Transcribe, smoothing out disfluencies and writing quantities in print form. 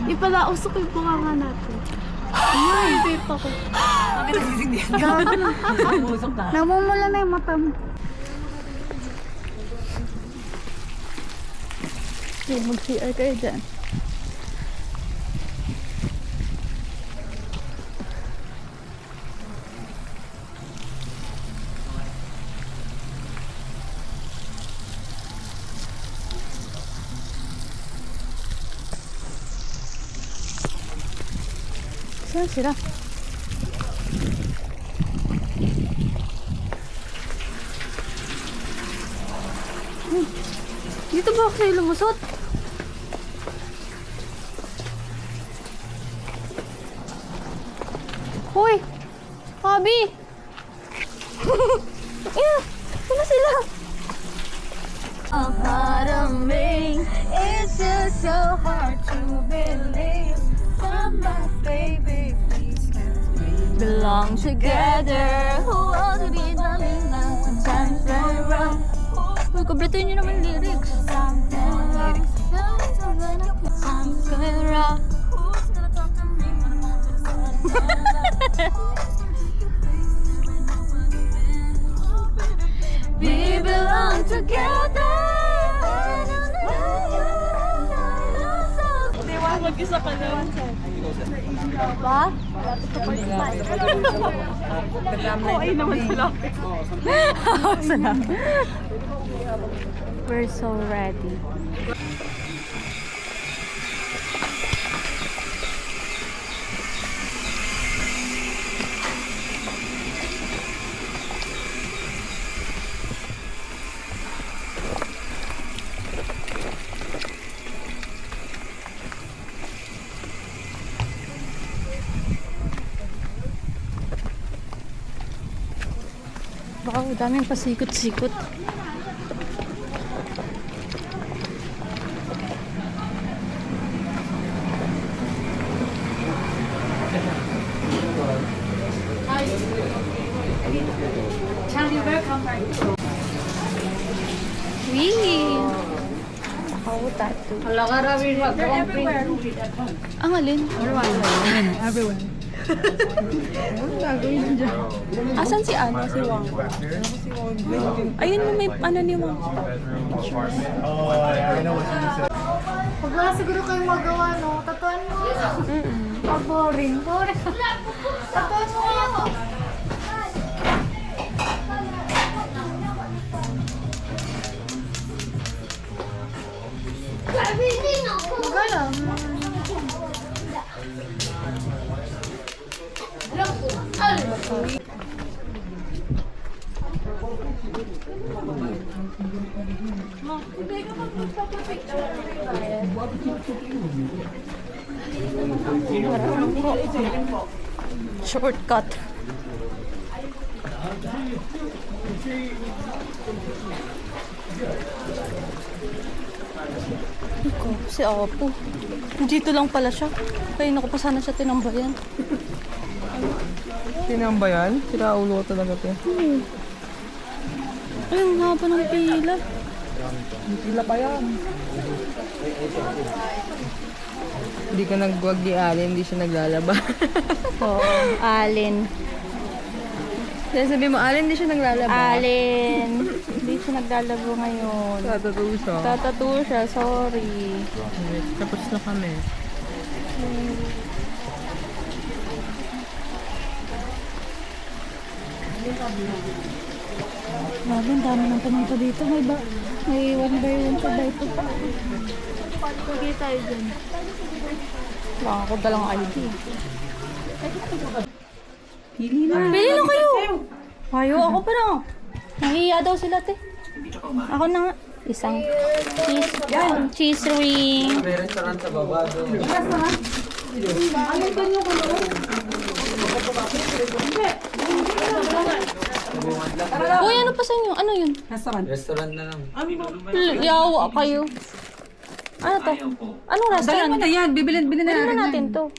Di pala, usok yung bunganga natin. Ay, vape ako. Bakit nagsisindihan ka? Busok na. Namumula na yung mata mo. Okay, mag-CR kayo dyan. Saan sila? Dito ba ako sa'yo lumusot? Hoy! Bobby! Yeah! Saan sila? It's just so hard to believe that my baby belong together. Who wants to be darling now when times are rough? Uy, kumpletuhin nyo naman lyrics. Times going rough. We belong together. Mag-isa ka lang. Ba? Okay naman sila. Salamat. We're so ready. Wow, daming pasikot-sikot. Charlie, welcome back. Wee! Ako, tattoo. Wala ka rin Ang alin? Everywhere. Anong gagawin mo dyan? Asan si ano? Si Wang? Ayun mo, may ano ni Wang. Pag wala siguro kayong magawa, no? Tatuan mo. Boring. Boring. Tatuan mo ako. Magalang. Shortcut. Iko, si Apo. Dito lang pala siya. Kaya naku pa sana siya tinambayan. Tinambayan? Sinaulo ko talaga ito. Ay, ang haba ng pila. Pila pa yan. Hindi ka nagwag di Alin, hindi siya naglalaba. Oo, Alin. Kaya sabi mo, Alin, hindi siya naglalaba. Alin. Hindi siya naglalabo ngayon. Tatataw siya. Tatattoo siya, sorry. Tapos na kami. Grabe, ang dami ng pumunta dito. May one by one pa dito pa. Pagkita tayo dyan. Baka ako dalang ID. Pili na. Pili na kayo! Ayaw ako pa na. Nahihiya daw sila, te. Ako na nga. Isang cheese ring. May restaurant sa baba doon. Uy, ano pa sa inyo? Ano yun? Restaurant na lang. Yawa kayo. Ano to? Anong restaurant? Dali mo na yan. Bilhin na Bilhin na natin to.